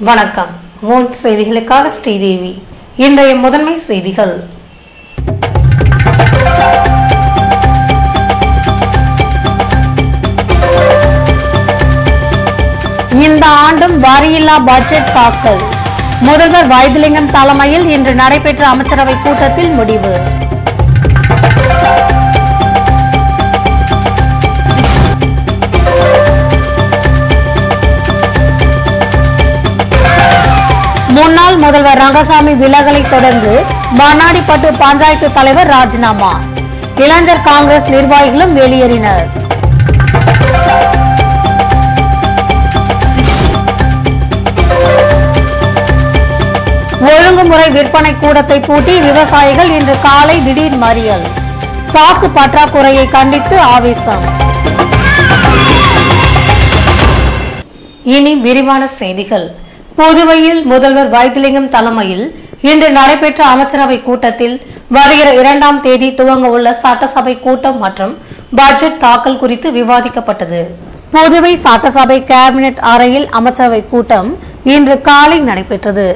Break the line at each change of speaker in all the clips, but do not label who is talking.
வணக்கம். மூன் செய்திகளுக்காக ஸ்ரீதேவி. இன்றைய முதன்மை செய்திகள். இந்த ஆண்டும் வரியில்லா பட்ஜெட் தாக்கல். முதல்வர் வைத்திலிங்கம் தலைமையில் இன்று நடைபெற்ற அமைச்சரவை கூட்டத்தில் முடிவு. முன்னாள் முதல்வர் ரங்கசாமி விலகலை தொடர்ந்து மண்ணாடிப்பட்டு பஞ்சாயத்து தலைவர் ராஜினாமா. இளைஞர் காங்கிரஸ் நிர்வாகிகளும் வெளியேறினர். ஒழுங்குமுறை விற்பனை கூடத்தை பூட்டி விவசாயிகள் இன்று காலை திடீர் மறியல். சாக்கு பற்றாக்குறையை கண்டித்து ஆவேசம். இனி விரிவான செய்திகள். புதுவையில் முதல்வர் வைத்திலிங்கம் தலைமையில் இன்று நடைபெற்ற அமைச்சரவை கூட்டத்தில் வருகிற 2ஆம் தேதி துவங்க உள்ள சட்டசபை கூட்டம் மற்றும் பட்ஜெட் தாக்கல் குறித்து விவாதிக்கப்பட்டது. புதுவை சட்டசபை கேபினெட் அறையில் அமைச்சரவை கூட்டம் இன்று காலை நடைபெற்றது.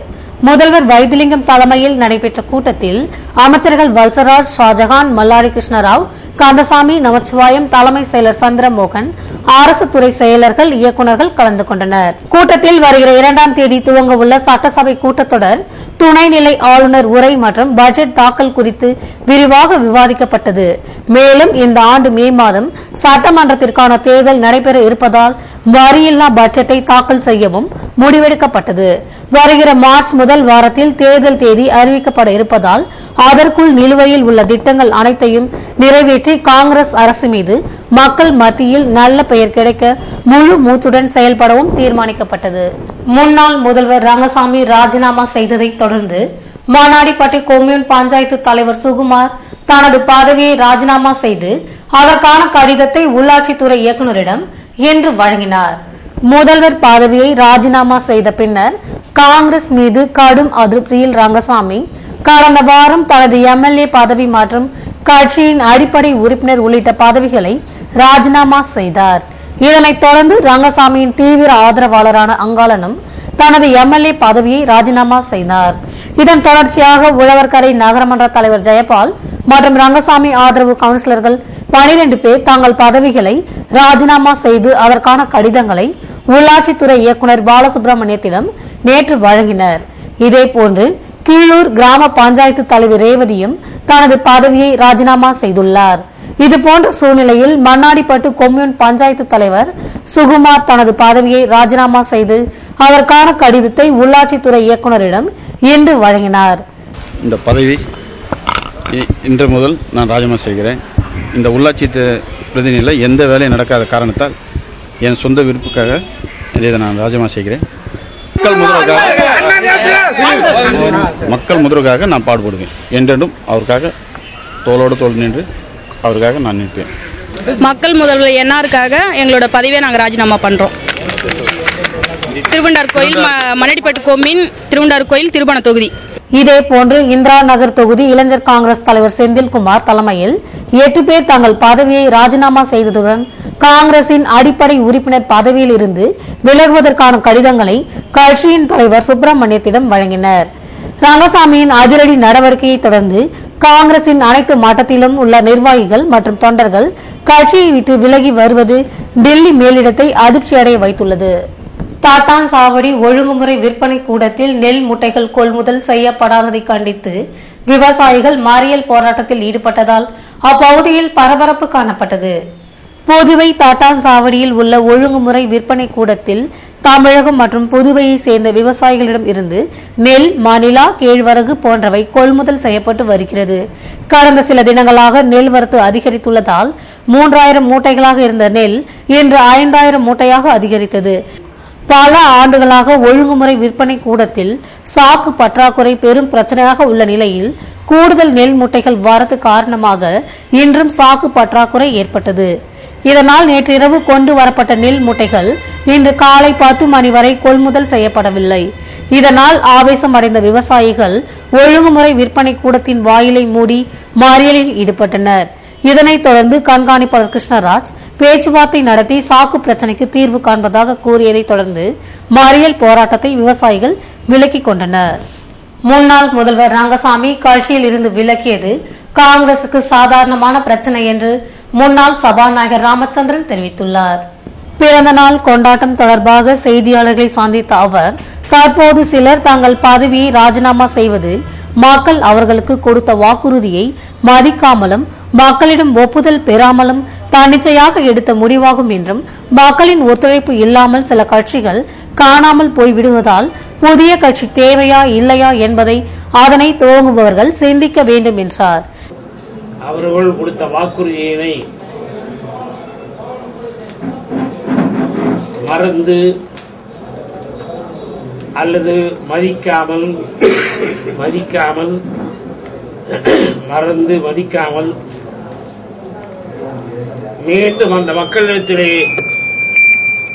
முதல்வர் வைத்திலிங்கம் தலைமையில் நடைபெற்ற கூட்டத்தில் அமைச்சர்கள் வல்சராஜ், ஷாஜகான், மல்லாடி கிருஷ்ணராவ், கந்தசாமி, நமச்சிவாயம், தலைமை செயலர் சந்திரமோகன், அரசு துறை செயலர்கள், இயக்குநர்கள் கலந்து கொண்டனர். கூட்டத்தில் வருகிற 2ஆம் தேதி துவங்க உள்ள சட்டசபை கூட்டத்தொடர், துணைநிலை ஆளுநர் உரை மற்றும் பட்ஜெட் தாக்கல் குறித்து விரிவாக விவாதிக்கப்பட்டது. மேலும் இந்த ஆண்டு மே மாதம் சட்டமன்றத்திற்கான தேர்தல் நடைபெற இருப்பதால் வரியில்லா பட்ஜெட்டை தாக்கல் செய்யவும் முடிவெடுக்கப்பட்டது. வருகிற மார்ச் முதல் வாரத்தில் தேர்தல் தேதி அறிவிக்கப்பட இருப்பதால் அதற்குள் நிலுவையில் உள்ள திட்டங்கள் அனைத்தையும் நிறைவேற்றி காங்கிரஸ் அரசு மீது மக்கள் மத்தியில் நல்ல பெயர் கிடைக்க முழு மூச்சுடன் செயல்படவும் தீர்மானிக்கப்பட்டது. முன்னாள் முதல்வர் ரங்கசாமி ராஜினாமா செய்ததை தொடர்ந்து மண்ணாடிப்பட்டு கொம்யூன் பஞ்சாயத்து தலைவர் சுகுமார் தனது பதவியை ராஜினாமா செய்து அதற்கான கடிதத்தை உள்ளாட்சித்துறை இயக்குநரிடம் இன்று வழங்கினார். முதல்வர் பதவியை ராஜினாமா செய்த பின்னர் காங்கிரஸ் மீது கடும் அதிருப்தியில் ரங்கசாமி கடந்த வாரம் தனது எம்எல்ஏ பதவி மற்றும் கட்சியின் அடிப்படை உறுப்பினர் உள்ளிட்ட பதவிகளை ராஜினாமா செய்தார். இதனைத் தொடர்ந்து ரங்கசாமியின் தீவிர ஆதரவாளரான அங்காளனும் தனது எம்எல்ஏ பதவியை ராஜினாமா செய்தார். இதன் தொடர்ச்சியாக உழவர்கரை நகரமன்ற தலைவர் ஜெயபால் மற்றும் ரங்கசாமி ஆதரவு கவுன்சிலர்கள் 12 பேர் தங்கள் பதவிகளை ராஜினாமா செய்து அதற்கான கடிதங்களை உள்ளாட்சித்துறை இயக்குநர் பாலசுப்ரமணியத்திடம் நேற்று வழங்கினர். இதேபோன்று கீழூர் கிராம பஞ்சாயத்து தலைவர் ரேவதியும் தனது பதவியை ராஜினாமா செய்துள்ளார். இதுபோன்ற சூழ்நிலையில் மண்ணாடிப்பட்டு கொம்யூன் பஞ்சாயத்து தலைவர் சுகுமார் தனது பதவியை ராஜினாமா செய்து அதற்கான கடிதத்தை உள்ளாட்சித்துறை இயக்குநரிடம் இன்று வழங்கினார்.
இந்த பதவி இன்று முதல் நான் ராஜினாமா செய்கிறேன். இந்த உள்ளாட்சி பிரதிநிதியில் எந்த வேலையும் நடக்காத காரணத்தால் என் சொந்த விருப்புக்காக இதை நான் ராஜினாமா செய்கிறேன். மக்கள் முதலுக்காக நான் பாடுபடுவேன். என்றும் அவருக்காக தோளோடு தோள் நின்று அவருக்காக நான் நிற்பேன்.
மக்கள் முதல்வர் என்ஆருக்காக எங்களோட பதவியை நாங்கள் ராஜினாமா பண்ணுறோம். திருவண்டார் கோயில், மண்ணாடிப்பட்டு கொம்யூன், திருவண்டார் கோயில், திருபுவனம் தொகுதி.
இதேபோன்று இந்திரா நகர் தொகுதி இளைஞர் காங்கிரஸ் தலைவர் செந்தில்குமார் தலைமையில் 8 பேர் தங்கள் பதவியை ராஜினாமா செய்ததுடன் காங்கிரசின் அடிப்படை உறுப்பினர் பதவியில் இருந்து விலகுவதற்கான கடிதங்களை கட்சியின் தலைவர் சுப்பிரமணியத்திடம் வழங்கினர். ரங்கசாமியின் அதிரடி நடவடிக்கையை தொடர்ந்து காங்கிரசின் அனைத்து மட்டத்திலும் உள்ள நிர்வாகிகள் மற்றும் தொண்டர்கள் கட்சியை விட்டு விலகி வருவது டெல்லி மேலிடத்தை அதிர்ச்சியடைய வைத்துள்ளது. தாட்டான் சாவடி ஒழுங்குமுறை விற்பனை கூடத்தில் நெல் முட்டைகள் கொள்முதல் செய்யப்படாததை கண்டித்து விவசாயிகள் மறியல் போராட்டத்தில் ஈடுபட்டதால் அப்பகுதியில் பரபரப்பு காணப்பட்டது. புதுவை தாட்டான் சாவடியில் உள்ள ஒழுங்குமுறை விற்பனை கூடத்தில் தமிழகம் மற்றும் புதுவையை சேர்ந்த விவசாயிகளிடம் இருந்து நெல், மணிலா, கேழ்வரகு போன்றவை கொள்முதல் செய்யப்பட்டு வருகிறது. கடந்த சில தினங்களாக நெல் வரத்து அதிகரித்துள்ளதால் 3000 மூட்டைகளாக இருந்த நெல் இன்று 5000 மூட்டையாக அதிகரித்தது. பல ஆண்டுகளாக ஒழுங்குமுறை விற்பனை கூடத்தில் சாக்கு பற்றாக்குறை பெரும் பிரச்சனையாக உள்ள நிலையில் கூடுதல் நெல் மூட்டைகள் வரத்து காரணமாக இன்றும் சாக்கு பற்றாக்குறை ஏற்பட்டது. இதனால் நேற்றிரவு கொண்டு வரப்பட்ட நெல் மூட்டைகள் இன்று காலை 10 மணி வரை கொள்முதல் செய்யப்படவில்லை. இதனால் ஆவேசம் அடைந்த விவசாயிகள் ஒழுங்குமுறை விற்பனை கூடத்தின் வாயிலை மூடி மறியலில் ஈடுபட்டனர். இதனைத் தொடர்ந்து கண்காணிப்பாளர் கிருஷ்ணராஜ் பேச்சுவார்த்தை நடத்தி சாக்கு பிரச்சினைக்கு தீர்வு காண்பதாக கூறியதைத் தொடர்ந்து மறியல் போராட்டத்தை விவசாயிகள் விலக்கிக் கொண்டனர். முன்னாள் முதல்வர் ரங்கசாமி கட்சியில் இருந்து விலக்கியது காங்கிரசுக்கு சாதாரணமான பிரச்சனை என்று முன்னாள் சபாநாயகர் ராமச்சந்திரன் தெரிவித்துள்ளார். பிறந்த நாள் கொண்டாட்டம் தொடர்பாக செய்தியாளர்களை சந்தித்த அவர், தற்போது சிலர் தங்கள் பதவியை ராஜினாமா செய்வது மக்கள் அவர்களுக்கு கொடுத்த வாக்குறுதியை மதிக்காமலும் மக்களிடம் ஒப்புதல் பெறாமலும் தன்னிச்சையாக எடுத்த முடிவாகும் என்றும், மக்களின் ஒத்துழைப்பு இல்லாமல் சில கட்சிகள் காணாமல் போய்விடுவதால் புதிய கட்சி தேவையா இல்லையா என்பதை அதனை துவங்குபவர்கள் சிந்திக்க வேண்டும் என்றார்.
அவர்கள் கொடுத்த வாக்குறுதியினை மறந்து அல்லது மதிக்காமல் மீண்டும் அந்த மக்களிடத்திலே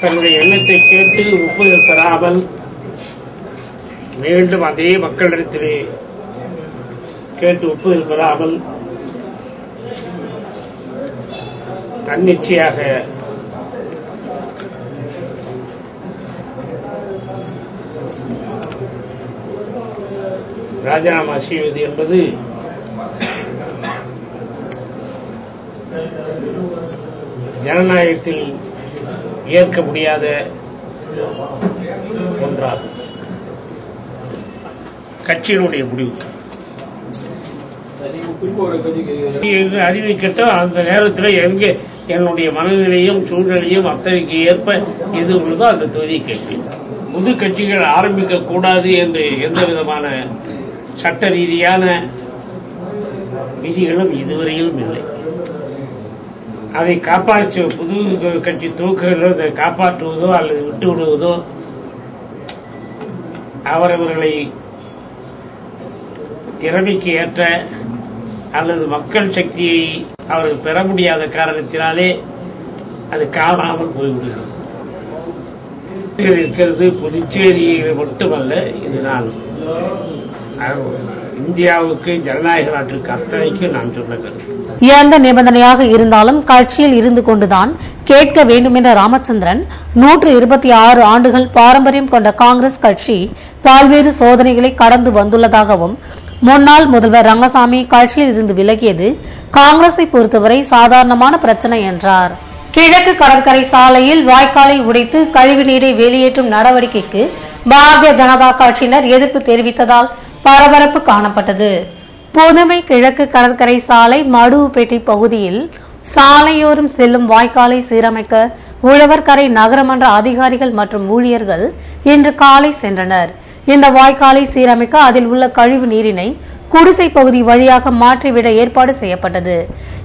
தன்னுடைய எண்ணத்தை கேட்டு ஒப்புதல் பெறாமல் மீண்டும் அதே மக்களிடத்திலே கேட்டு ஒப்புதல் பெறாமல் தன்னிச்சையாக ராஜினாமா செய்வது என்பது ஜனநாயகத்தில் ஏற்க முடியாத ஒன்றாகும். கட்சியினுடைய முடிவு என்று அறிவிக்கட்டும். அந்த நேரத்தில் எங்கே என்னுடைய மனநிலையும் சூழ்நிலையும் அத்தகைக்கு ஏற்ப எது உள்ளதோ அந்த தொகுதியை கேட்பேன். புது கட்சிகள் ஆரம்பிக்க கூடாது என்று எந்த விதமான சட்ட ரீதியான விதிகளும் இதுவரையிலும் இல்லை. அதை காப்பாற்ற புது கட்சி துவக்குகிறதோ அதை காப்பாற்றுவதோ அல்லது விட்டு விடுவதோ அவரவர்களை திறமைக்கு ஏற்ற அல்லது மக்கள் சக்தியை அவர்கள் பெற முடியாத காரணத்தினாலே அது காணாமல் போய்விடுகிறது. இருக்கிறது புதுச்சேரியில் மட்டுமல்ல, இது நான் இந்தியாவுக்கு ஜனநாயக நாட்டிற்கு அத்தனைக்கு நான் சொன்ன கருத்து.
எந்த நிபந்தனையாக இருந்தாலும் கட்சியில் இருந்து கொண்டுதான் கேட்க வேண்டும் என்ற ராமச்சந்திரன், 126 ஆண்டுகள் பாரம்பரியம் கொண்ட காங்கிரஸ் கட்சி பல்வேறு சோதனைகளை கடந்து வந்துள்ளதாகவும், முன்னாள் முதல்வர் ரங்கசாமி கட்சியில் இருந்து விலகியது காங்கிரஸை பொறுத்தவரை சாதாரணமான பிரச்சனை என்றார். கிழக்கு கடற்கரை சாலையில் வாய்க்காலை உடைத்து கழிவு நீரை வெளியேற்றும் நடவடிக்கைக்கு பாரதிய ஜனதா கட்சியினர் எதிர்ப்பு தெரிவித்ததால் பரபரப்பு காணப்பட்டது. புதுவை கிழக்கு கடற்கரை சாலை மடுவுப்பேட்டை பகுதியில் சாலையோரம் செல்லும் வாய்க்காலை சீரமைக்க உழவர்கரை நகரமன்ற அதிகாரிகள் மற்றும் ஊழியர்கள் இன்று காலை சென்றனர். இந்த வாய்க்காலை சீரமைக்க அதில் உள்ள கழிவு நீரினை குடிசை பகுதி வழியாக மாற்றிவிட ஏற்பாடு செய்யப்பட்டது.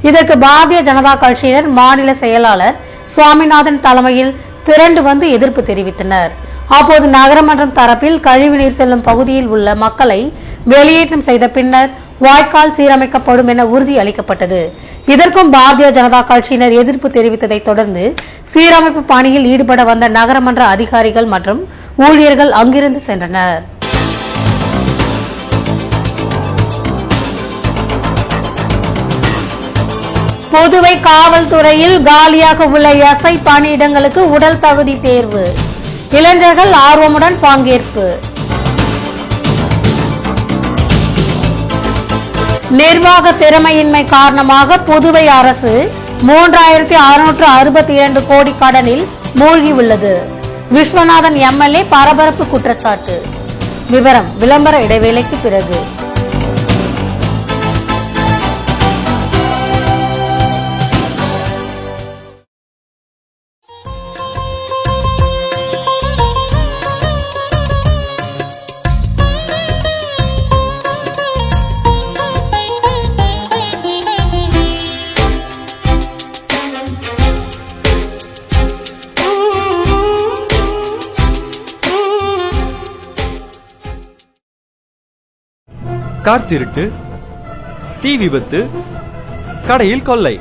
இதற்கு பாரதிய ஜனதா கட்சியினர் மாநில செயலாளர் சுவாமிநாதன் தலைமையில் திரண்டு வந்து எதிர்ப்பு தெரிவித்தனர். அப்போது நகரமன்றம் தரப்பில் கழிவுநீர் செல்லும் பகுதியில் உள்ள மக்களை வெளியேற்றம் செய்த பின்னர் வாய்க்கால் சீரமைக்கப்படும் என உறுதி அளிக்கப்பட்டது. இதற்கும் பாரதிய ஜனதா கட்சியினர் எதிர்ப்பு தெரிவித்ததை தொடர்ந்து சீரமைப்பு பணியில் ஈடுபட வந்த நகரமன்ற அதிகாரிகள் மற்றும் ஊழியர்கள் அங்கிருந்து சென்றனர். புதுவை காவல்துறையில் காலியாக உள்ள எஸ்ஐ பணியிடங்களுக்கு உடல் தகுதி தேர்வு, இளைஞர்கள் ஆர்வமுடன் பங்கேற்பு. நிர்வாக திறமையின்மை காரணமாக புதுவை அரசு 3662 கோடி கடனில் மூழ்கியுள்ளது. விஸ்வநாதன் எம்எல்ஏ பரபரப்பு குற்றச்சாட்டு. விவரம் விளம்பர இடைவேளைக்கு பிறகு.
கார் திருட்டு, தீ விபத்து, கடையில் கொள்ளை,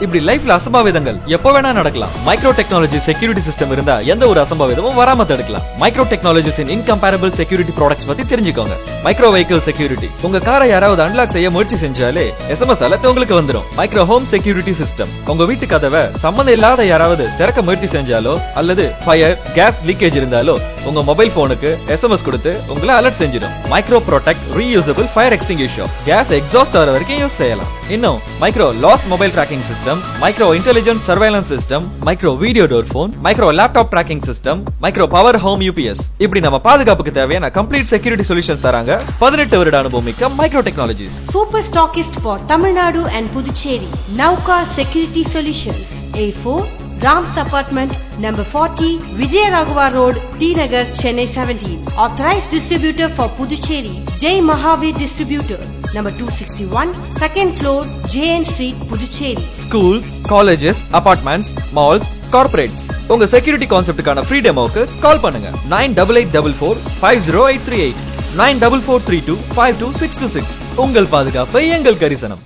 இப்படி லைஃப்ல அசம்பாவிதங்கள் எப்போ வேணா நடக்கலாம். மைக்ரோ டெக்னாலஜி செக்யூரிட்டி சிஸ்டம் இருந்தா எந்த ஒரு அசம்பாவிதமும் வராம தடுக்கலாம். மைக்ரோ டெக்னாலஜிஸ் இன் இன்கம்பேரபிள் செக்யூரிட்டி ப்ராடக்ட்ஸ் பத்தி தெரிஞ்சுக்கோங்க. மைக்ரோ வெஹிக்கிள் செக்யூரிட்டி, உங்க காரை யாராவது அன்லாக் செய்ய முயற்சி செஞ்சாலே SMS அலர்ட் உங்களுக்கு வந்துடும். மைக்ரோ ஹோம் செக்யூரிட்டி சிஸ்டம், உங்க வீட்டு கதவை சம்பந்தம் இல்லாத யாராவது திறக்க முயற்சி செஞ்சாலோ அல்லது ஃபயர் கேஸ் லீக்கேஜ் இருந்தாலோ உங்க மொபைல் போனுக்கு SMS கொடுத்து உங்களை அலர்ட் செஞ்சிடும். Micro protect reusable fire extinguisher, gas exhaust ஆகிற வரைக்கும் யூஸ் செய்யலாம். இன்னும் micro lost mobile tracking system, micro intelligent surveillance system, micro video door phone, micro laptop tracking system, micro power home UPS, இப்படி நம்ம பாதுகாப்புக்கு தேவையான கம்ப்ளீட் செக்யூரிட்டி சொல்யூஷன்ஸ் தராங்க 18 வருட அனுபவம் மிக்க micro technologies.
Super stockist for Tamil Nadu and Puducherry, Nauka Security Solutions, A4 Rams Apartment, number 40, Vijayaraghavar Road, T Nagar, Chennai 17. Authorized distributor for Puducherry, Jai Mahavir Distributor, number 261, second floor, JN Street, Puducherry.
Schools, colleges, apartments, malls, corporates, உங்க security கான்செப்டுக்கான free டெமோக்கு கால் பண்ணுங்க 9884450838 9443252626. உங்கள் பாதுகாப்பு எங்கள் கரிசனம்.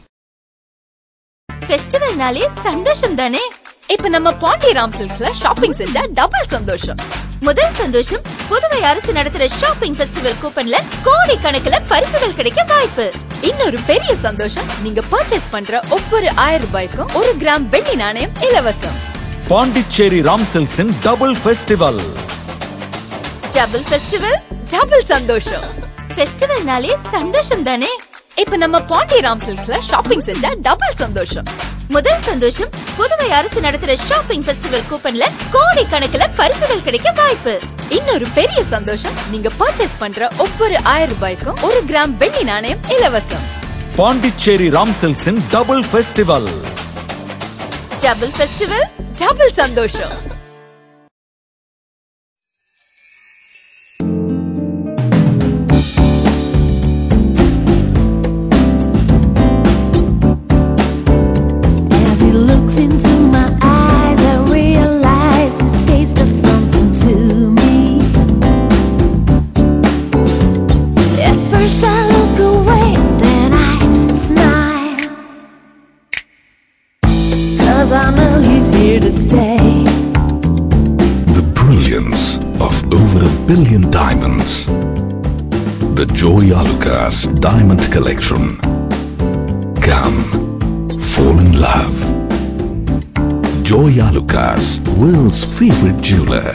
ஃபெஸ்டிவல்னாலே சந்தோஷம் தானே. இப்ப நம்ம பாண்டி ராம் சில்க்ஸ்ல ஷாப்பிங் செஞ்சா டபுள் சந்தோஷம். முதல் சந்தோஷம், புதுவை அரசு நடத்துற ஷாப்பிங் ஃபெஸ்டிவல் கூப்பன்ல கோடி கணக்குல பரிசுகள் கிடைக்க வாய்ப்பு. இன்னொரு பெரிய சந்தோஷம், நீங்க பர்ச்சேஸ் பண்ற ஒவ்வொரு 1000 ரூபாய்க்கும் 1 கிராம் வெள்ளி நாணயம் இலவசம்.
பாண்டிச்சேரி ராம் சில்க்ஸின் double festival.
Double festival, double சந்தோஷம். ஃபெஸ்டிவல்னாலே சந்தோஷம் தானே. இப்ப நம்ம பாண்டி ராம் சில்க்ஸ்ல ஷாப்பிங் செஞ்சா டபுள் சந்தோஷம். முதல் சந்தோஷம், புதுவை அரசு நடத்துற ஷாப்பிங் ஃபெஸ்டிவல் கூப்பன்ல கோடி கணக்குல பரிசுகள் கிடைக்க வாய்ப்பு. இன்னொரு பெரிய சந்தோஷம், நீங்க பர்ச்சேஸ் பண்ற ஒவ்வொரு 1000 ரூபாய்க்கும் 1 கிராம் வெள்ளி நாணயம் இலவசம்.
பாண்டிச்சேரி ராம் சில்க்ஸின் double festival.
Double festival, double சந்தோஷம்.
Into my eyes, I realize his face does something to me. At first I look away, then I smile, 'cause I know he's here to stay.
The brilliance of over 1 billion diamonds. The Joy Alucas Diamond Collection. Come, fall in love. Joy Alucas, world's favorite jeweler.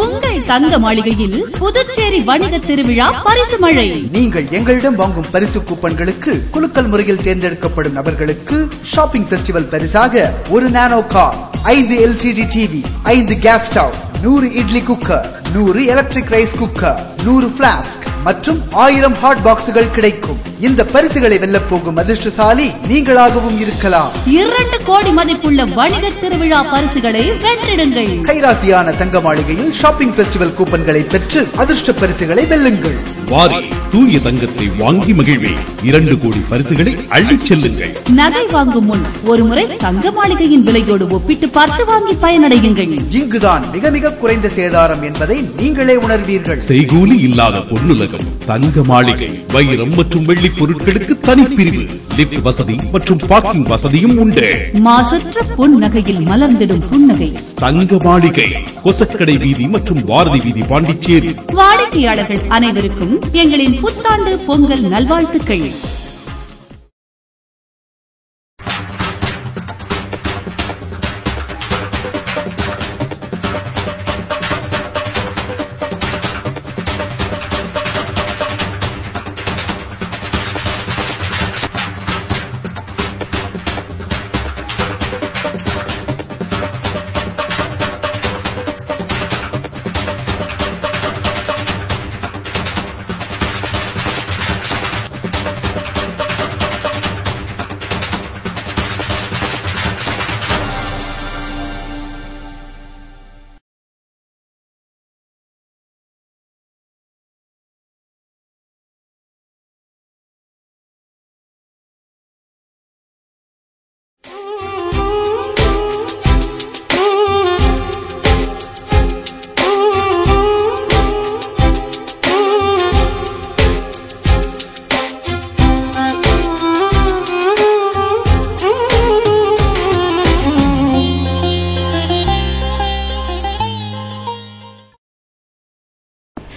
உங்கள் தங்க மாளிகையில் புதுச்சேரி வணிக திருவிழா பரிசு மழை.
நீங்கள் எங்களிடம் வாங்கும் பரிசு கூப்பன்களுக்கு குலுக்கல் முறையில் தேர்ந்தெடுக்கப்படும் நபர்களுக்கு ஷாப்பிங் ஃபெஸ்டிவல் பரிசாக 1 நானோ car, 5 LCD TV, 5 gas stove, 100 idli cooker, 100 electric rice cooker, 100 flask மற்றும் 1000 ஹாட் பாக்ஸ்கள் கிடைக்கும். இந்த பரிசுகளை வெல்ல போகும் அதிர்ஷ்டசாலி நீங்களாகவும் இருக்கலாம்.
2 கோடி மதிப்புள்ள வணிக திருவிழா பரிசுகளை வென்றிடுங்கள்.
கைராசியான தங்க மாளிகையில் ஷாப்பிங் ஃபெஸ்டிவல் கூப்பன்களை பெற்று அதிர்ஷ்ட பரிசுகளை வெல்லுங்கள்.
வாரி தூய தங்கத்தை வாங்கி மகிழ்வே. 2 கோடி பரிசுகளை அள்ளிச் செல்லுங்கள்.
நகை வாங்கும் முன் ஒரு முறை தங்க மாளிகையின் விலையோடு ஒப்பிட்டு பார்த்து வாங்கி பயனடையுங்கள்.
இங்குதான் மிக மிக குறைந்த சேதாரம் என்பதை நீங்களே உணர்வீர்கள்.
செய்கூலி இல்லாத பொன்னுலகம் தங்க மாளிகை. வைரம் மற்றும் வெள்ளி பொருட்களுக்கு தனிப்பிரிவு, லிப்ட் வசதி மற்றும் பார்க்கிங் வசதியும் உண்டு.
மாசற்ற பொன் நகையில் மலர்ந்திடும் புன்னகை
தங்க மாளிகை, கொசக்கடை வீதி மற்றும் பாரதி வீதி, பாண்டிச்சேரி.
வாடிக்கையாளர்கள் அனைவருக்கும் எங்களின் புத்தாண்டு பொங்கல் நல்வாழ்த்துக்கள்.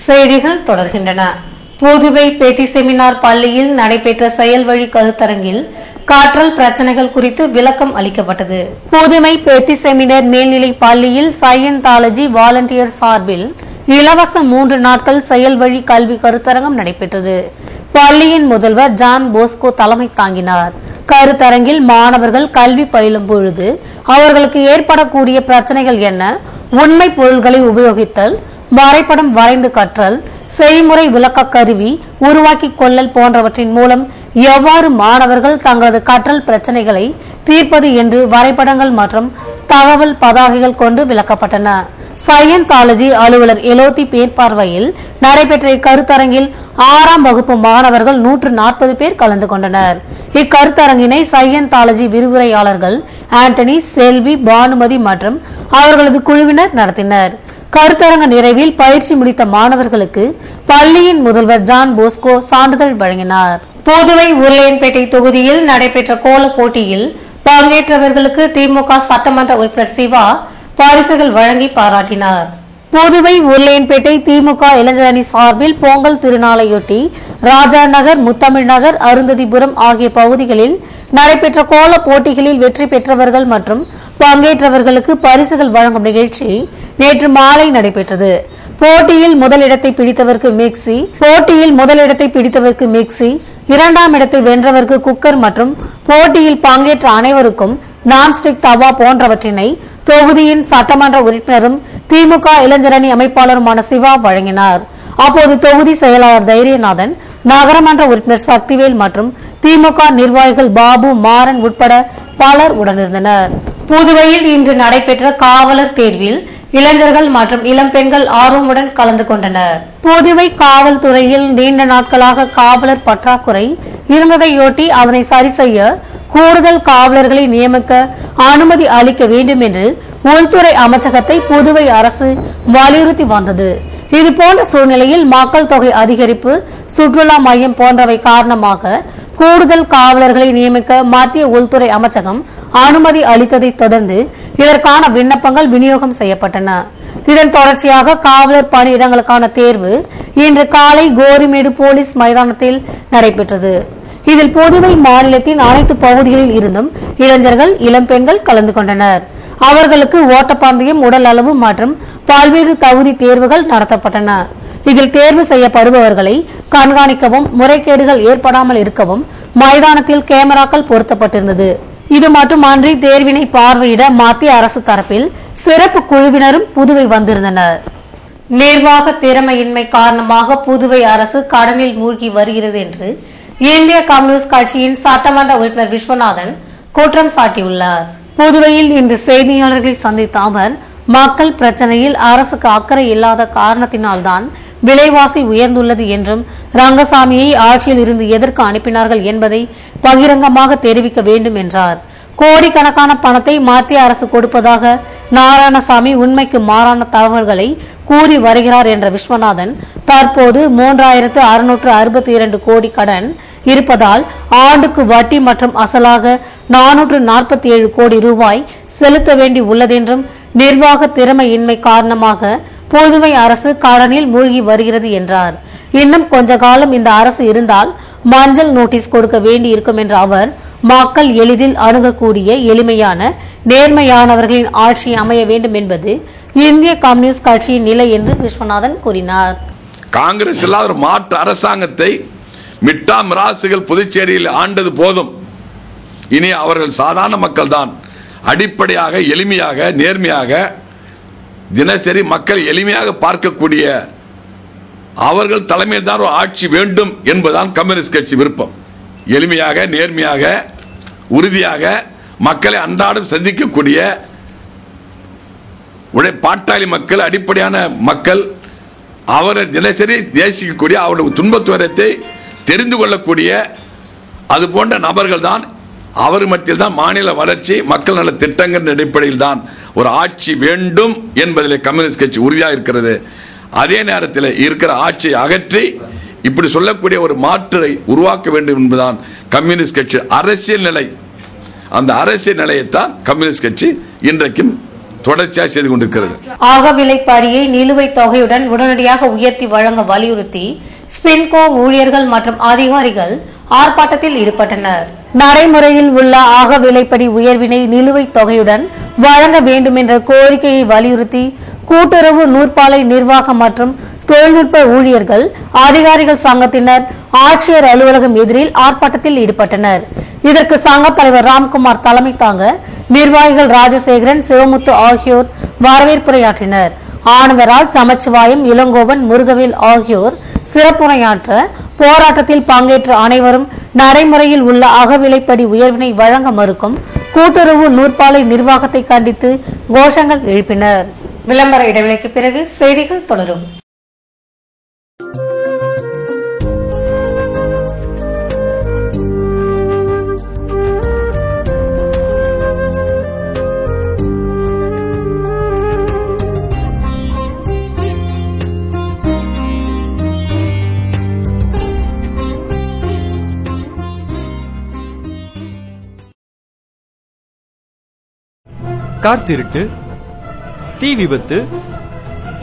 செய்திகள் தொடர்கின்றன. புதுவை பேத்தி செமினார் பள்ளியில் நடைபெற்ற செயல் வழி கருத்தரங்கில் காற்றல் பிரச்சனைகள் குறித்து விளக்கம் அளிக்கப்பட்டது. புதுவை பேத்தி செமினார் மேல்நிலை பள்ளியில் சையந்தாலஜி வாலண்டியர் சார்பில் இலவச 3 நாட்கள் செயல் வழி கல்வி கருத்தரங்கம் நடைபெற்றது. பள்ளியின் முதல்வர் ஜான் போஸ்கோ தலைமை தாங்கினார். கருத்தரங்கில் மாணவர்கள் கல்வி பயிலும் பொழுது அவர்களுக்கு ஏற்படக்கூடிய பிரச்சனைகள் என்ன, உண்மை பொருள்களை உபயோகித்தல், வரைபடம் வரைந்து கற்றல், செய்முறை விளக்க கருவி உருவாக்கி கொள்ளல் போன்றவற்றின் மூலம் எவ்வாறு மாணவர்கள் தங்களது கற்றல் பிரச்சனைகளை தீர்ப்பது என்று வரைபடங்கள் மற்றும் தகவல் பதாகைகள் கொண்டு விளக்கப்பட்டன. சையந்தாலஜி அலுவலர் எலோத்தி பேர்பார்வையில் நடைபெற்ற இக்கருத்தரங்கில் 6ஆம் வகுப்பு மாணவர்கள் 140 பேர் கலந்து கொண்டனர். இக்கருத்தரங்கினை சையந்தாலஜி விரிவுரையாளர்கள் ஆண்டனி, செல்வி, பானுமதி மற்றும் அவர்களது குழுவினர் நடத்தினர். கருத்தரங்க நிறைவில் பயிற்சி முடித்த மாணவர்களுக்கு பள்ளியின் முதல்வர் ஜான் போஸ்கோ சான்றிதழ் வழங்கினார். புதுவை உருளையன்பேட்டை தொகுதியில் நடைபெற்ற கோல போட்டியில் பங்கேற்றவர்களுக்கு திமுக சட்டமன்ற உறுப்பினர் சிவா பரிசுகள் வழங்கி பாராட்டினார். புதுவை உருளையன்பேட்டை திமுக இளைஞர் அணி சார்பில் பொங்கல் திருநாளையொட்டி ராஜா நகர், முத்தமிழ் நகர், அருந்ததிபுரம் ஆகிய பகுதிகளில் நடைபெற்ற கோல போட்டிகளில் வெற்றி பெற்றவர்கள் மற்றும் பங்கேற்றவர்களுக்கு பரிசுகள் வழங்கும் நிகழ்ச்சி நேற்று மாலை நடைபெற்றது. போட்டியில் முதலிடத்தை பிடித்தவருக்கு மிக்சி, 2ஆம் இடத்தை வென்றவருக்கு குக்கர் மற்றும் போட்டியில் பங்கேற்ற அனைவருக்கும் நான்ஸ்டிக் தவா போன்றவற்றினை தொகுதியின் சட்டமன்ற உறுப்பினரும் திமுக இளைஞரணி அமைப்பாளருமான சிவா வழங்கினார். அப்போது தொகுதி செயலாளர் தைரியநாதன், நகரமன்ற உறுப்பினர் சக்திவேல் மற்றும் திமுக நிர்வாகிகள் பாபு, மாறன் உட்பட பலர் உடனிருந்தனர். புதுவையில் இன்று நடைபெற்ற காவலர் தேர்வில் இளைஞர்கள் மற்றும் இளம் பெண்கள் ஆர்வமுடன் கலந்து கொண்டனர். புதுவை காவல்துறையில் நீண்ட நாட்களாக காவலர் பற்றாக்குறை இருந்ததையொட்டி அதனை சரி செய்ய கூடுதல் காவலர்களை நியமிக்க அனுமதி அளிக்க வேண்டும் என்று உள்துறை அமைச்சகத்தை புதுவை அரசு வலியுறுத்தி வந்தது. இதுபோன்ற சூழ்நிலையில் மக்கள் தொகை அதிகரிப்பு, சுற்றுலா மையம் போன்றவை காரணமாக கூடுதல் காவலர்களை நியமிக்க மத்திய உள்துறை அமைச்சகம் அனுமதி அளித்ததை தொடர்ந்து இதற்கான விண்ணப்பங்கள் விநியோகம் செய்யப்பட்டன. இதன் தொடர்ச்சியாக காவலர் பணியிடங்களுக்கான தேர்வு இன்று காலை கோரிமேடு போலீஸ் மைதானத்தில் நடைபெற்றது. இதில் புதுவை மாநிலத்தின் அனைத்து பகுதிகளில் இருந்தும் இளைஞர்கள், இளம் பெண்கள் கலந்து கொண்டனர். அவர்களுக்கு ஓட்டப்பந்தயம், உடல் அளவு மற்றும் பல்வேறு தகுதி தேர்வுகள் நடத்தப்பட்டன. இதில் தேர்வு செய்யப்படுபவர்களை கண்காணிக்கவும், முறைகேடுகள் ஏற்படாமல் இருக்கவும் மைதானத்தில் கேமராக்கள் பொருத்தப்பட்டிருந்தது. இது மட்டுமன்றி தேர்வினை பார்வையிட மத்திய அரசு தரப்பில் சிறப்பு குழுவினரும் புதுவை வந்திருந்தனர். நிர்வாக திறமையின்மை காரணமாக புதுவை அரசு கடனில் மூழ்கி வருகிறது என்று இந்திய கம்யூனிஸ்ட் கட்சியின் சட்டமன்ற உறுப்பினர் விஸ்வநாதன் குற்றம் சாட்டியுள்ளார். புதுவையில் இன்று செய்தியாளர்களை சந்தித்த அவர், மக்கள் பிரச்சனையில் அரசுக்கு அக்கறை இல்லாத காரணத்தினால்தான் விலைவாசி உயர்ந்துள்ளது என்றும் ரங்கசாமியை ஆட்சியில் இருந்து எதற்கு அனுப்பினார்கள் என்பதை பகிரங்கமாக தெரிவிக்க வேண்டும் என்றார். கோடிக்கணக்கான பணத்தை மத்திய அரசு கொடுப்பதாக நாராயணசாமி உண்மைக்கு மாறான தகவல்களை கூறி வருகிறார் என்ற விஸ்வநாதன், தற்போது 3662 கோடி கடன் இருப்பதால் ஆண்டுக்கு வட்டி மற்றும் அசலாக 447 கோடி ரூபாய் செலுத்த வேண்டி உள்ளதென்றும், நிர்வாக திறமையின்மை காரணமாக புதுவை அரசு கடனில் மூழ்கி வருகிறது என்றார். இன்னும் கொஞ்ச காலம் இந்த அரசு இருந்தால் மஞ்சள் நோட்டீஸ் கொடுக்க வேண்டி இருக்கும் என்ற அவர், மக்கள் எளிதில் அணுகக்கூடிய எளிமையான, நேர்மையானவர்களின் ஆட்சி அமைய வேண்டும் என்பது இந்திய கம்யூனிஸ்ட் கட்சியின் நிலை என்று விஸ்வநாதன் கூறினார்.
காங்கிரஸ் இல்லாத ஒரு மாற்று அரசாங்கத்தை மிட்டா மிராசுகள் புதுச்சேரியில் ஆண்டது போதும். இனி அவர்கள் சாதாரண மக்கள் தான். அடிப்படையாக, எளிமையாக, நேர்மையாக, தினசரி மக்கள் எளிமையாக பார்க்கக்கூடிய அவர்கள் தலைமையில் தான் ஒரு ஆட்சி வேண்டும் என்பதுதான் கம்யூனிஸ்ட் கட்சி விருப்பம். எளிமையாக, நேர்மையாக, உறுதியாக மக்களை அன்றாடம் சந்திக்கக்கூடிய பாட்டாளி மக்கள், அடிப்படையான மக்கள், அவர்கள் தினசரி நேசிக்கக்கூடிய, அவருடைய துன்பத்துவரத்தை தெரிந்து கொள்ளக்கூடிய அது போன்ற நபர்கள் தான், அவர் மத்தியில் தான் மாநில வளர்ச்சி, மக்கள் நல திட்டங்கள் அடிப்படையில் தான் ஒரு ஆட்சி வேண்டும் என்பதில் கம்யூனிஸ்ட் கட்சி உறுதியாக இருக்கிறது. அதே நேரத்தில் இருக்கிற ஆட்சியை அகற்றி இப்படி சொல்லக்கூடிய ஒரு மாற்றை உருவாக்க வேண்டும் என்பதுதான் கம்யூனிஸ்ட் கட்சி அரசியல் நிலை. அந்த அரசியல் நிலையைத்தான் கம்யூனிஸ்ட் கட்சி இன்றைக்கும் தொடர்ச்சியாக செய்து கொண்டிருக்கிறது.
ஆகவிலைப்படியை நிலுவைத் தொகையுடன் உடனடியாக உயர்த்தி வழங்க வலியுறுத்தி ஸ்பின்கோ ஊழியர்கள் மற்றும் அதிகாரிகள் ஆர்ப்பாட்டத்தில் ஈடுபட்டனர். நடைமுறையில் உள்ள ஆகவிலைப்படி உயர்வினை நிலுவைத் தொகையுடன் வழங்க வேண்டும் என்ற கோரிக்கையை வலியுறுத்தி கூட்டுறவு நூற்பாலை நிர்வாகம் மற்றும் தொழில்நுட்ப ஊழியர்கள் அதிகாரிகள் சங்கத்தினர் ஆட்சியர் அலுவலகம் எதிரில் ஆர்ப்பாட்டத்தில் ஈடுபட்டனர். இதற்கு சங்க தலைவர் ராம்குமார் தலைமை தாங்க நிர்வாகிகள் ராஜசேகரன், சிவமுத்து ஆகியோர் வரவேற்புரையாற்றினர். ஆனந்தராஜ், நமச்சிவாயம், இளங்கோவன், முருகவேல் ஆகியோர் சிறப்புரையாற்ற போராட்டத்தில் பங்கேற்ற அனைவரும் நடைமுறையில் உள்ள அகவிலைப்படி உயர்வினை வழங்க மறுக்கும் கூட்டுறவு நூற்பாலை நிர்வாகத்தை கண்டித்து கோஷங்கள் எழுப்பினர். விளம்பர இடைவெளிக்கு பிறகு செய்திகள் தொடரும்.
கார் திருட்டு, தீ விபத்து,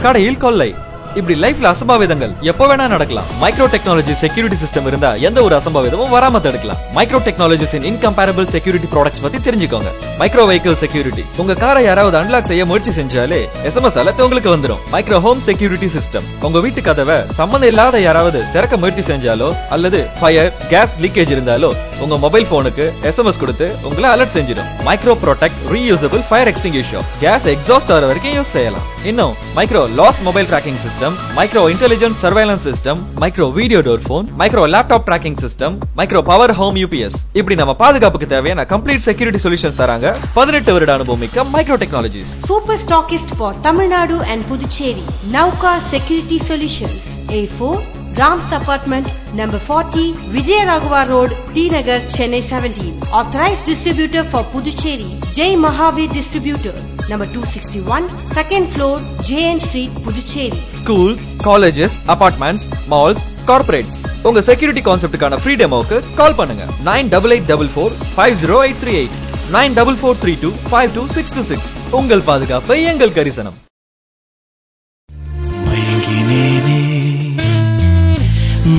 கடையில் கொள்ளை, இப்படி லைஃப்ல அசம்பாவிதங்கள் எப்போ வேணா நடக்கலாம். மைக்ரோ டெக்னாலஜி செக்யூரிட்டி சிஸ்டம் இருந்தா எந்த ஒரு அசம்பாவிதமும் வராம தடுக்கலாம். மைக்ரோ டெக்னாலஜிஸின் இன்கம்பேரபிள் செக்யூரிட்டி ப்ராடக்ட்ஸ் பத்தி தெரிஞ்சுக்கோங்க. மைக்ரோ வெஹிக்கிள் செக்யூரிட்டி, உங்க காரை யாராவது அன்லாக் செய்ய முயற்சி செஞ்சாலே SMS அலர்ட் உங்களுக்கு வந்துடும். மைக்ரோ ஹோம் செக்யூரிட்டி சிஸ்டம், உங்க வீட்டு கதவை சம்பந்தம் இல்லாத யாராவது திறக்க முயற்சி செஞ்சாலோ அல்லது ஃபயர், கேஸ் லீக்கேஜ் இருந்தாலோ உங்க மொபைல் போனுக்கு SMS கொடுத்து உங்களை அலர்ட் செஞ்சிடும். Micro protect reusable fire extinguisher, gas exhaust ஆகிற வரைக்கும் யூஸ் செய்யலாம். இன்னும் micro lost mobile tracking system, micro intelligent surveillance system, micro video door phone, micro laptop tracking system, micro power home UPS, இப்படி நம்ம பாதுகாப்புக்கு தேவையான கம்ப்ளீட் செக்யூரிட்டி சொல்யூஷன்ஸ் தராங்க 18 வருட அனுபவம் மிக்க micro technologies.
Super stockist for Tamil Nadu and Puducherry, Nauka Security Solutions, A4 Rams Apartment, number 40, Vijayaragova Road, T Nagar, Chennai 17. Authorized distributor for Puducherry, Jai Mahavir Distributor, number 261, second floor, JN Street, Puducherry.
Schools, colleges, apartments, malls, corporates, உங்க security கான்செப்டுக்கான free டெமோக்கு கால் பண்ணுங்க. 9884450838, 9443252626. உங்கள் பாதுகாப்பு எங்கள் கரிசனம்.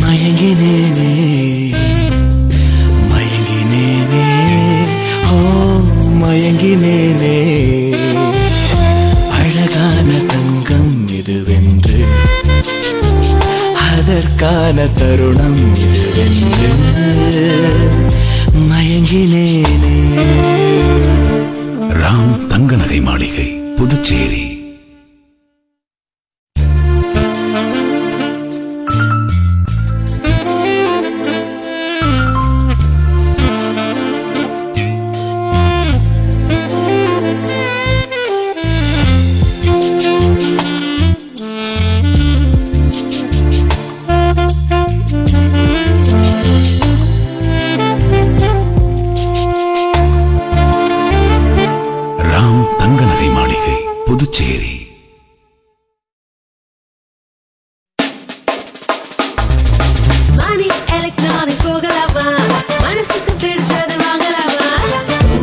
மயங்கினேனே மயங்கினேனே ஓ மயங்கினேனே, அழகான தங்கம் இதுவென்று, அதற்கான தருணம் இதுவென்று மயங்கினேனே.
ராம் தங்க நகை மாளிகை, புதுச்சேரி. புதுச்சேரி.
மணி எலக்ட்ரானிக்ஸ் போகலாமா, மனசுக்கு பிடிச்சது வாங்கலாமா,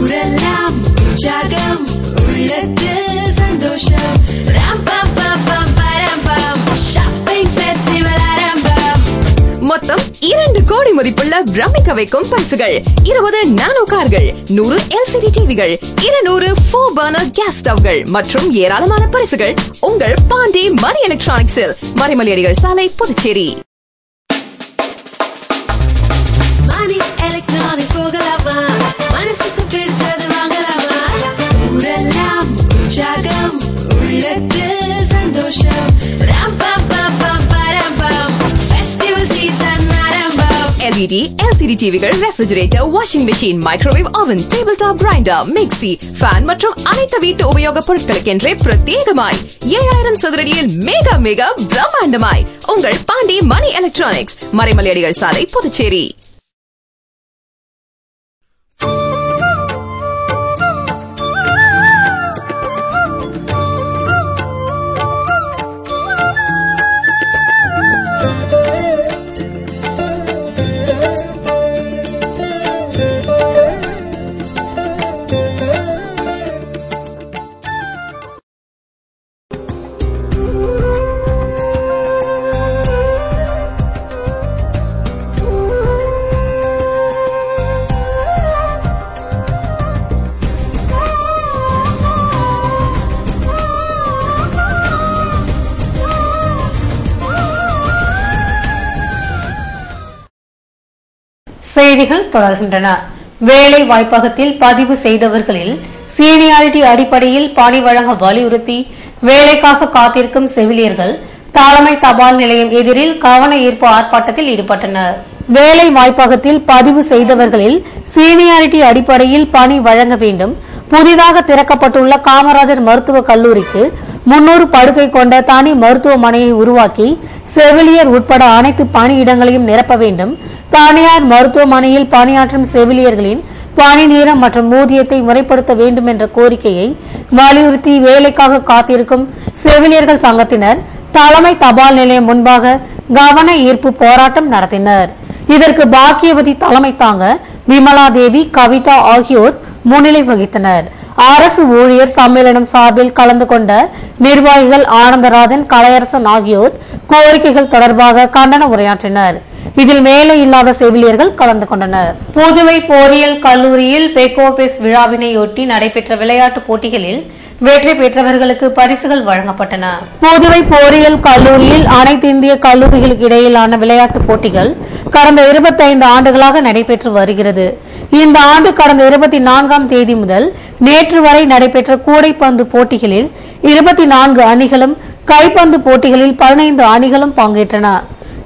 ஊரெல்லாம் உற்சாகம், உள்ளத்தில் சந்தோஷம், ராம் பம் பம் பம் பரம் பம், ஷாப்பிங் ஃபெஸ்டிவல் ஆரம்பம். மொத்தம் 2 கோடி மதிப்புள்ள பிரமிக்க வைக்கும் பரிசுகள், 20 நானோ கார்கள், 100 LCD டிவிகள், 200 4 பர்னர் கேஸ் ஸ்டவ்கள் மற்றும் ஏராளமான பரிசுகள் உங்கள் பாண்டி மணி எலக்ட்ரானிக்ஸில், மறைமலையடிகள் சாலை, புதுச்சேரி. மணி எலக்ட்ரானிக்ஸ் போகலாமா, மனசுக்கு பிடிச்சது வாங்கலாமா, ஊரெல்லாம் உற்சாகம், உள்ளத்தில் சந்தோஷம், ராம் பம் பம் பம் பரம் பம், ஃபெஸ்டிவல் சீசன் ஆரம்பம். LED, LCD டிவிகள், refrigerator, washing machine, microwave oven, table top grinder, mixie, fan மற்றும் அனைத்து வீட்டு உபயோக பொருட்களுக்கென்றே பிரத்யேகமாய் 7000 சதுரடியில் மேகா மேகா பிரம்மாண்டமாய் உங்கள் பாண்டி மணி எலக்ட்ரானிக்ஸ், மறைமலையடிகள் சாலை, புதுச்சேரி.
செய்திகள் தொடர்கின்றன. வேலை வாய்ப்பகத்தில் பதிவு செய்தவர்களில் சீனியாரிட்டி அடிப்படையில் பணி வழங்க வலியுறுத்தி வேலைக்காக காத்திருக்கும் செவிலியர்கள் தலைமை தபால் நிலையம் எதிரில் கவன ஈர்ப்பு ஆர்ப்பாட்டத்தில் ஈடுபட்டனர். வேலை வாய்ப்பகத்தில் பதிவு செய்தவர்களில் சீனியாரிட்டி அடிப்படையில் பணி வழங்க வேண்டும். புதிதாக திறக்கப்பட்டுள்ள காமராஜர் மருத்துவக் கல்லூரிக்கு 300 படுக்கை கொண்ட தனி மருத்துவமனையை உருவாக்கி செவிலியர் உட்பட அனைத்து பணியிடங்களையும் நிரப்ப வேண்டும். தனியார் மருத்துவமனையில் பணியாற்றும் செவிலியர்களின் பணி நேரம் மற்றும் ஊதியத்தை முறைப்படுத்த வேண்டும் என்ற கோரிக்கையை வலியுறுத்தி வேலைக்காக காத்திருக்கும் செவிலியர்கள் சங்கத்தினர் தலைமை தபால் நிலையம் முன்பாக கவன ஈர்ப்பு போராட்டம் நடத்தினர். இதற்கு பாக்கியவதி தலைமை தாங்க விமலா தேவி, கவிதா ஆகியோர் முன்னிலை வகித்தனர். அரசு ஊழியர் சம்மேளனம் சார்பில் கலந்து கொண்ட நிர்வாகிகள் ஆனந்தராஜன், கலையரசன் ஆகியோர் கோரிக்கைகள் தொடர்பாக கண்டன உரையாற்றினர். இதில் வேலை இல்லாத செவிலியர்கள் கலந்து கொண்டனர். புதுவை பொறியியல் கல்லூரியில் பெக்கோபெஸ் விழாவினையொட்டி நடைபெற்ற விளையாட்டுப் போட்டிகளில் வெற்றி பெற்றவர்களுக்கு பரிசுகள் வழங்கப்பட்டன. புதுவை பொறியியல் கல்லூரியில் அனைத்து இந்திய கல்லூரிகளுக்கு இடையிலான விளையாட்டுப் போட்டிகள் கடந்த 25 ஆண்டுகளாக நடைபெற்று வருகிறது. இந்த ஆண்டு கடந்த 24ஆம் தேதி முதல் நேற்று வரை நடைபெற்ற கூடைப்பந்து போட்டிகளில் 24 அணிகளும், கைப்பந்து போட்டிகளில் 15 அணிகளும் பங்கேற்றன.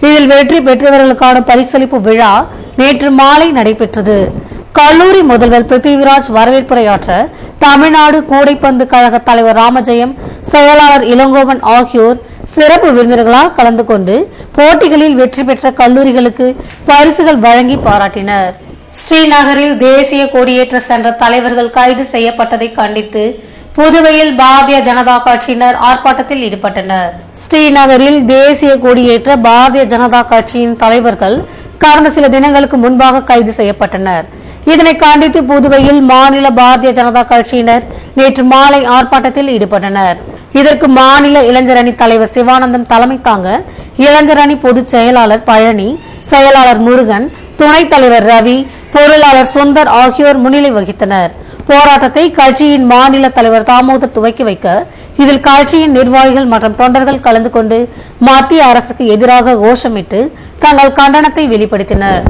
இதில் வெற்றி பெற்றவர்களுக்கான பரிசளிப்பு விழா நேற்று மாலை நடைபெற்றது. கல்லூரி முதல்வர் பிருத்திவிராஜ் வரவேற்புரையாற்ற தமிழ்நாடு கூடைப்பந்து கழக தலைவர் ராமஜெயம், செயலாளர் இளங்கோவன் ஆகியோர் சிறப்பு விருந்தினர்களாக கலந்து கொண்டு போட்டிகளில் வெற்றி பெற்ற கல்லூரிகளுக்கு பரிசுகள் வழங்கி பாராட்டினர். ஸ்ரீநகரில் தேசிய கொடியேற்ற சென்ற தலைவர்கள் கைது செய்யப்பட்டதை கண்டித்து புதுவையில் பாரதிய ஜனதா கட்சியினர் ஆர்ப்பாட்டத்தில் ஈடுபட்டனர். ஸ்ரீநகரில் தேசிய கொடியேற்ற பாரதிய ஜனதா கட்சியின் தலைவர்கள் கடந்த சில தினங்களுக்கு முன்பாக கைது செய்யப்பட்டனர். இதனை கண்டித்து புதுவையில் மாநில பாரதிய ஜனதா கட்சியினர் நேற்று மாலை ஆர்ப்பாட்டத்தில் ஈடுபட்டனர். இதற்கு மாநில இளைஞர் அணி தலைவர் சிவானந்தன் தலைமை தாங்க இளைஞர் அணி பொதுச் செயலாளர் பழனி, செயலாளர் முருகன், துணைத் தலைவர் ரவி, பொருளாளர் சுந்தர் ஆகியோர் முன்னிலை வகித்தனர். போராட்டத்தை கட்சியின் மாநில தலைவர் தாமோதர் துவக்கி வைக்க இதில் கட்சியின் நிர்வாகிகள் மற்றும் தொண்டர்கள் கலந்து கொண்டு மத்திய அரசுக்கு எதிராக கோஷமிட்டு தங்கள் கண்டனத்தை வெளிப்படுத்தினர்.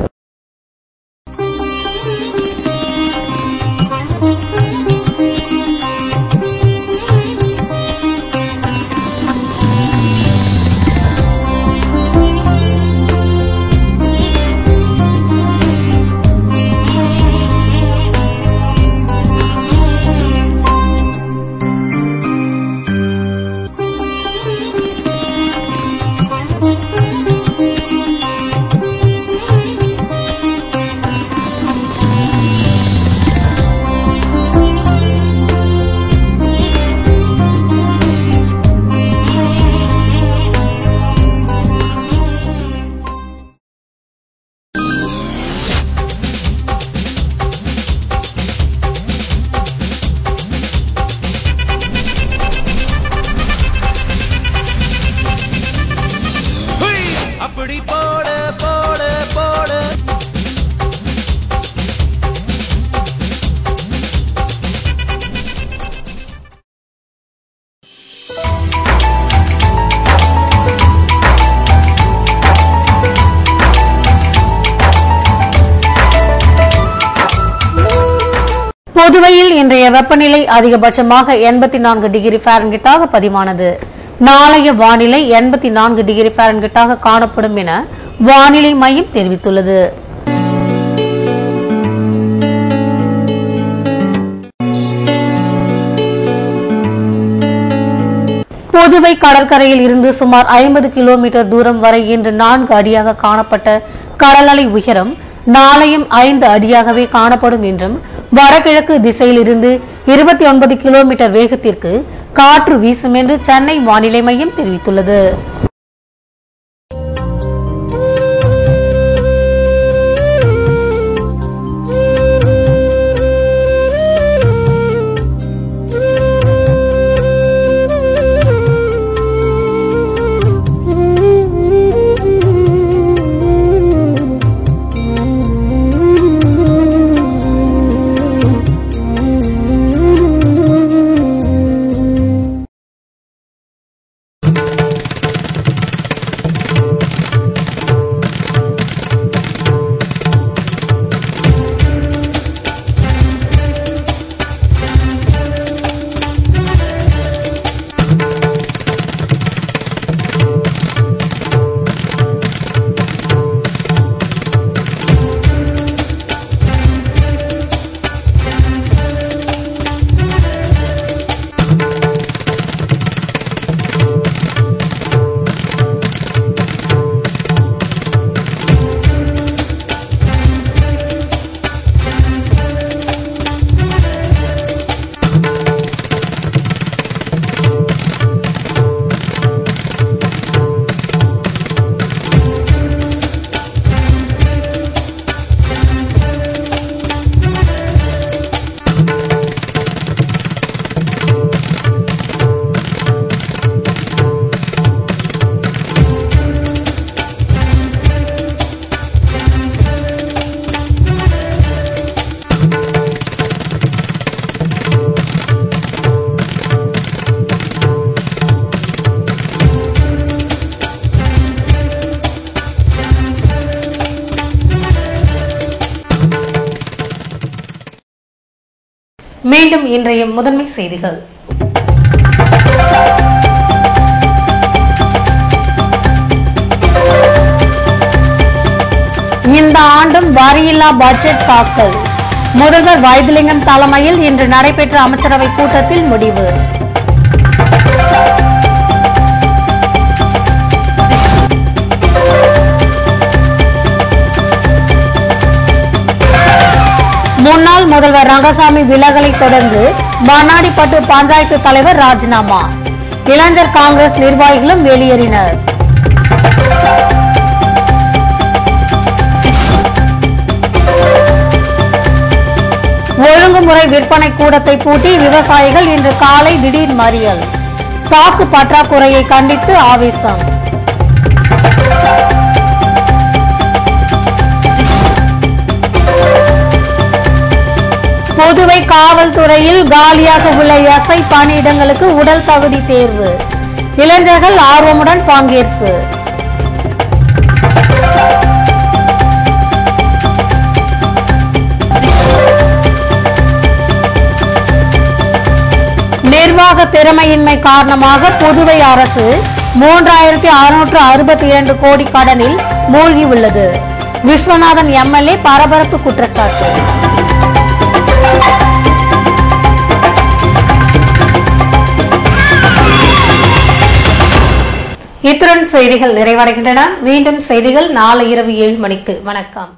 புதுவையில் இன்றைய வெப்பநிலை அதிகபட்சமாக 84 டிகிரி ஃபாரன்ஹீட்டாக பதிவானது. நாளைய வானிலை 84 டிகிரி ஃபாரன்ஹீட்டாக காணப்படும் என வானிலை மையம் தெரிவித்துள்ளது. புதுவை கடற்கரையில் இருந்து சுமார் 50 கிலோமீட்டர் தூரம் வரை இன்று 4 அடியாக காணப்பட்ட கடல் அலை உயரம் நாளையும் 5 அடியாகவே காணப்படும் என்றும், வடகிழக்கு திசையில் இருந்து 29 கிலோமீட்டர் வேகத்திற்கு காற்று வீசும் என்று சென்னை வானிலை மையம் தெரிவித்துள்ளது. மீண்டும் இன்றைய முதன்மை செய்திகள். இந்த ஆண்டும் வரியில்லா பட்ஜெட் தாக்கல். முதல்வர் வைத்திலிங்கம் தலைமையில் இன்று நடைபெற்ற அமைச்சரவை கூட்டத்தில் முடிவு. முன்னாள் முதல்வர் ரங்கசாமி விலகலை தொடர்ந்து மண்ணாடிப்பட்டு பஞ்சாயத்து தலைவர் ராஜினாமா. இளைஞர் காங்கிரஸ் நிர்வாகிகளும் வெளியேறினர். ஒழுங்குமுறை விற்பனை கூடத்தை பூட்டி விவசாயிகள் இன்று காலை திடீர் மறியல். சாக்கு பற்றாக்குறையை கண்டித்து ஆவேசம். புதுவை காவல்துறையில் காலியாக உள்ள எஸ்ஐ பணியிடங்களுக்கு உடல் தகுதி தேர்வு. இளைஞர்கள் ஆர்வமுடன் பங்கேற்பு. நிர்வாக திறமையின்மை காரணமாக புதுவை அரசு 3662 கோடி கடனில் மூழ்கியுள்ளது. விஸ்வநாதன் எம்எல்ஏ பரபரப்பு குற்றச்சாட்டு. இத்துடன் செய்திகள் நிறைவடைகின்றன. மீண்டும் செய்திகள் நாளை இரவு 7 மணிக்கு. வணக்கம்.